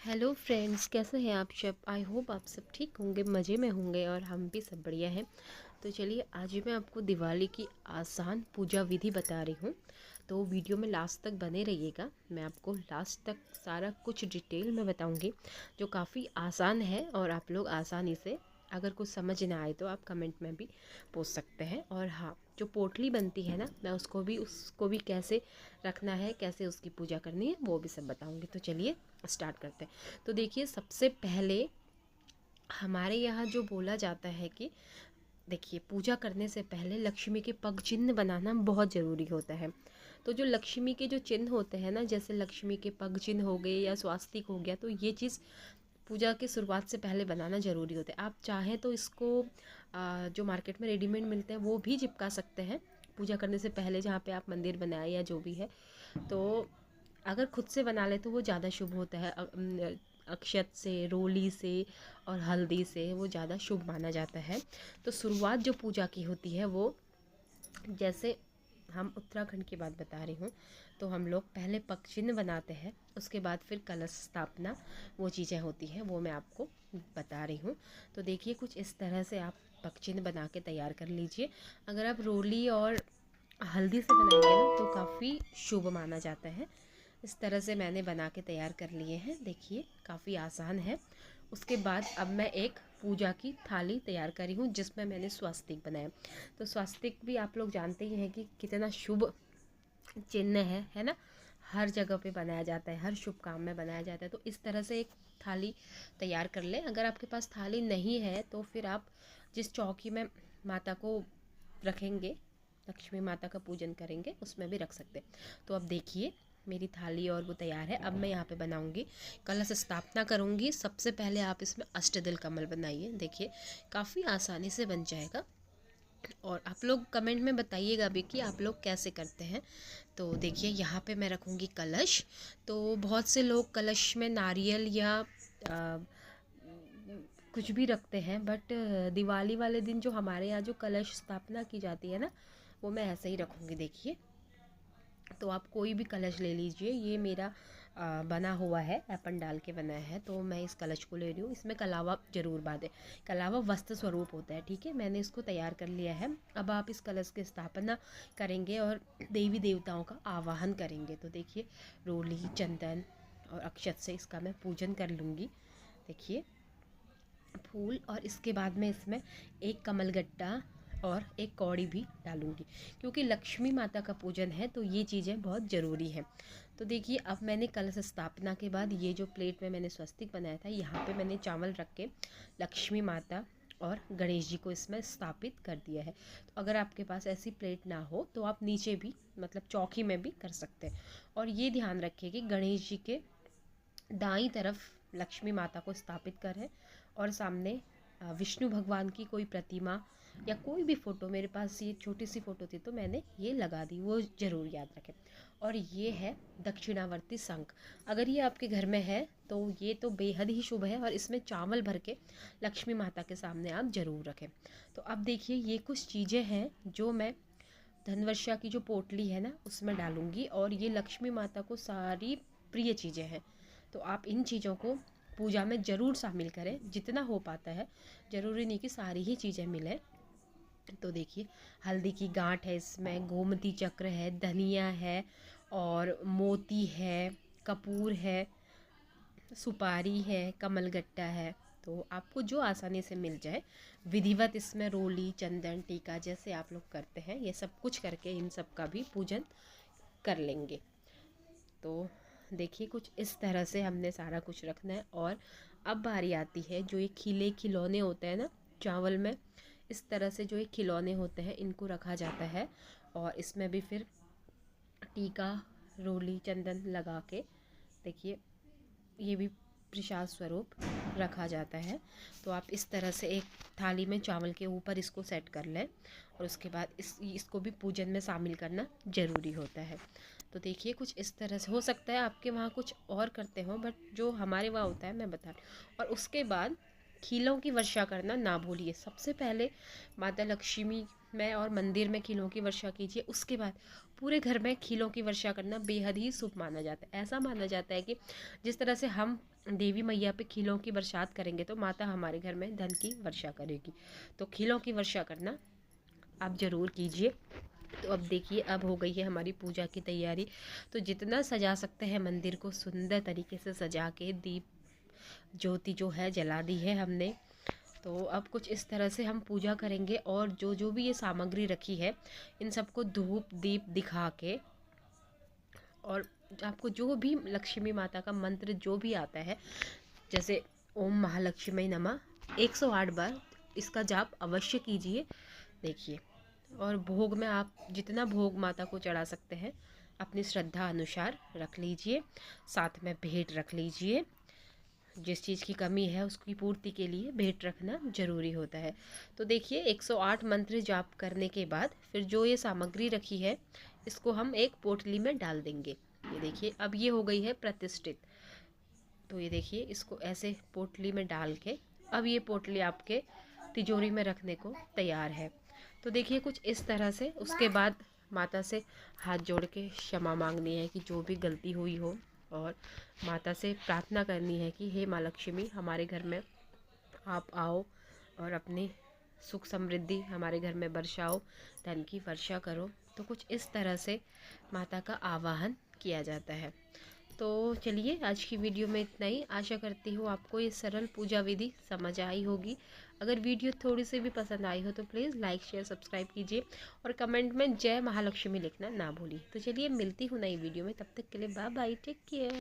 Hello friends, कैसे हैं आप सब। आई होप आप सब ठीक होंगे, मज़े में होंगे और हम भी सब बढ़िया हैं। तो चलिए आज मैं आपको दिवाली की आसान पूजा विधि बता रही हूँ। तो वीडियो में लास्ट तक बने रहिएगा। मैं आपको लास्ट तक सारा कुछ डिटेल में बताऊँगी जो काफ़ी आसान है और आप लोग आसानी से, अगर कुछ समझ ना आए तो आप कमेंट में भी पूछ सकते हैं। और हाँ, जो पोटली बनती है ना, मैं उसको भी कैसे रखना है, कैसे उसकी पूजा करनी है, वो भी सब बताऊंगी। तो चलिए स्टार्ट करते हैं। तो देखिए, सबसे पहले हमारे यहाँ जो बोला जाता है कि देखिए, पूजा करने से पहले लक्ष्मी के पग चिन्ह बनाना बहुत ज़रूरी होता है। तो जो लक्ष्मी के जो चिन्ह होते हैं ना, जैसे लक्ष्मी के पग चिन्ह हो गए या स्वास्तिक हो गया, तो ये चीज़ पूजा की शुरुआत से पहले बनाना ज़रूरी होता है। आप चाहें तो इसको जो मार्केट में रेडीमेड मिलते हैं वो भी चिपका सकते हैं पूजा करने से पहले, जहाँ पे आप मंदिर बनाए या जो भी है। तो अगर खुद से बना ले तो वो ज़्यादा शुभ होता है। अक्षत से, रोली से और हल्दी से वो ज़्यादा शुभ माना जाता है। तो शुरुआत जो पूजा की होती है वो, जैसे हम उत्तराखंड की बात बता रही हूँ, तो हम लोग पहले पगचिन्ह बनाते हैं, उसके बाद फिर कलश स्थापना, वो चीज़ें होती हैं, वो मैं आपको बता रही हूँ। तो देखिए, कुछ इस तरह से आप पगचिन्ह बना के तैयार कर लीजिए। अगर आप रोली और हल्दी से बनाएंगे ना तो काफ़ी शुभ माना जाता है। इस तरह से मैंने बना के तैयार कर लिए हैं। देखिए, काफ़ी आसान है। उसके बाद अब मैं एक पूजा की थाली तैयार करी हूँ जिसमें मैंने स्वास्तिक बनाया। तो स्वास्तिक भी आप लोग जानते ही हैं कि कितना शुभ चिन्ह है ना। हर जगह पे बनाया जाता है, हर शुभ काम में बनाया जाता है। तो इस तरह से एक थाली तैयार कर लें। अगर आपके पास थाली नहीं है तो फिर आप जिस चौकी में माता को रखेंगे, लक्ष्मी माता का पूजन करेंगे, उसमें भी रख सकते हैं। तो अब देखिए, मेरी थाली और वो तैयार है। अब मैं यहाँ पे बनाऊंगी, कलश स्थापना करूंगी। सबसे पहले आप इसमें अष्टदल कमल बनाइए। देखिए, काफ़ी आसानी से बन जाएगा। और आप लोग कमेंट में बताइएगा भी कि आप लोग कैसे करते हैं। तो देखिए, यहाँ पे मैं रखूँगी कलश। तो बहुत से लोग कलश में नारियल या कुछ भी रखते हैं, बट दिवाली वाले दिन जो हमारे यहाँ जो कलश स्थापना की जाती है ना, वो मैं ऐसे ही रखूँगी। देखिए, तो आप कोई भी कलश ले लीजिए। ये मेरा बना हुआ है, अपन डाल के बनाया है, तो मैं इस कलश को ले रही हूँ। इसमें कलावा जरूर बांधे, कलावा वस्त्र स्वरूप होता है, ठीक है। मैंने इसको तैयार कर लिया है। अब आप इस कलश की स्थापना करेंगे और देवी देवताओं का आवाहन करेंगे। तो देखिए, रोली, चंदन और अक्षत से इसका मैं पूजन कर लूँगी। देखिए, फूल, और इसके बाद में इसमें एक कमलगट्टा और एक कौड़ी भी डालूंगी, क्योंकि लक्ष्मी माता का पूजन है तो ये चीज़ें बहुत ज़रूरी हैं। तो देखिए, अब मैंने कलश स्थापना के बाद ये जो प्लेट में मैंने स्वस्तिक बनाया था, यहाँ पे मैंने चावल रख के लक्ष्मी माता और गणेश जी को इसमें स्थापित कर दिया है। तो अगर आपके पास ऐसी प्लेट ना हो तो आप नीचे भी, मतलब चौकी में भी कर सकते हैं। और ये ध्यान रखिए कि गणेश जी के दाईं तरफ लक्ष्मी माता को स्थापित करें और सामने विष्णु भगवान की कोई प्रतिमा या कोई भी फ़ोटो, मेरे पास ये छोटी सी फ़ोटो थी तो मैंने ये लगा दी, वो ज़रूर याद रखें। और ये है दक्षिणावर्ती शंख। अगर ये आपके घर में है तो ये तो बेहद ही शुभ है, और इसमें चावल भर के लक्ष्मी माता के सामने आप ज़रूर रखें। तो अब देखिए, ये कुछ चीज़ें हैं जो मैं धनवर्षा की जो पोटली है ना उसमें डालूंगी, और ये लक्ष्मी माता को सारी प्रिय चीज़ें हैं। तो आप इन चीज़ों को पूजा में ज़रूर शामिल करें, जितना हो पाता है। ज़रूरी नहीं कि सारी ही चीज़ें मिलें। तो देखिए, हल्दी की गांठ है, इसमें गोमती चक्र है, धनिया है और मोती है, कपूर है, सुपारी है, कमलगट्टा है। तो आपको जो आसानी से मिल जाए, विधिवत इसमें रोली, चंदन, टीका जैसे आप लोग करते हैं, ये सब कुछ करके इन सब का भी पूजन कर लेंगे। तो देखिए, कुछ इस तरह से हमने सारा कुछ रखना है। और अब बारी आती है, जो ये खिले खिलौने होते हैं ना चावल में, इस तरह से जो ये खिलौने होते हैं इनको रखा जाता है। और इसमें भी फिर टीका, रोली, चंदन लगा के, देखिए, ये भी प्रसाद स्वरूप रखा जाता है। तो आप इस तरह से एक थाली में चावल के ऊपर इसको सेट कर लें, और उसके बाद इसको भी पूजन में शामिल करना ज़रूरी होता है। तो देखिए, कुछ इस तरह से हो सकता है आपके वहाँ कुछ और करते हो, बट जो हमारे वहाँ होता है मैं बता रही हूँ। और उसके बाद खीलों की वर्षा करना ना भूलिए। सबसे पहले माता लक्ष्मी में और मंदिर में खीलों की वर्षा कीजिए, उसके बाद पूरे घर में खीलों की वर्षा करना बेहद ही शुभ माना जाता है। ऐसा माना जाता है कि जिस तरह से हम देवी मैया पे खीलों की बरसात करेंगे तो माता हमारे घर में धन की वर्षा करेगी। तो खीलों की वर्षा करना आप ज़रूर कीजिए। तो अब देखिए, अब हो गई है हमारी पूजा की तैयारी। तो जितना सजा सकते हैं मंदिर को सुंदर तरीके से सजा के दीप ज्योति जो है जला दी है हमने। तो अब कुछ इस तरह से हम पूजा करेंगे और जो जो भी ये सामग्री रखी है इन सबको धूप दीप दिखा के, और आपको जो भी लक्ष्मी माता का मंत्र जो भी आता है, जैसे ओम महालक्ष्मी नमः 108 बार इसका जाप अवश्य कीजिए। देखिए, और भोग में आप जितना भोग माता को चढ़ा सकते हैं अपनी श्रद्धा अनुसार रख लीजिए। साथ में भेंट रख लीजिए, जिस चीज़ की कमी है उसकी पूर्ति के लिए भेंट रखना जरूरी होता है। तो देखिए, 108 मंत्र जाप करने के बाद फिर जो ये सामग्री रखी है इसको हम एक पोटली में डाल देंगे। ये देखिए, अब ये हो गई है प्रतिष्ठित। तो ये देखिए, इसको ऐसे पोटली में डाल के अब ये पोटली आपके तिजोरी में रखने को तैयार है। तो देखिए, कुछ इस तरह से उसके बाद माता से हाथ जोड़ के क्षमा मांगनी है कि जो भी गलती हुई हो, और माता से प्रार्थना करनी है कि हे माँ लक्ष्मी, हमारे घर में आप आओ और अपनी सुख समृद्धि हमारे घर में बरसाओ, धन की वर्षा करो। तो कुछ इस तरह से माता का आवाहन किया जाता है। तो चलिए, आज की वीडियो में इतना ही। आशा करती हूँ आपको ये सरल पूजा विधि समझ आई होगी। अगर वीडियो थोड़ी सी भी पसंद आई हो तो प्लीज़ लाइक शेयर सब्सक्राइब कीजिए और कमेंट में जय महालक्ष्मी लिखना ना भूलिए। तो चलिए, मिलती हूँ नई वीडियो में, तब तक के लिए बाय बाय, टेक केयर।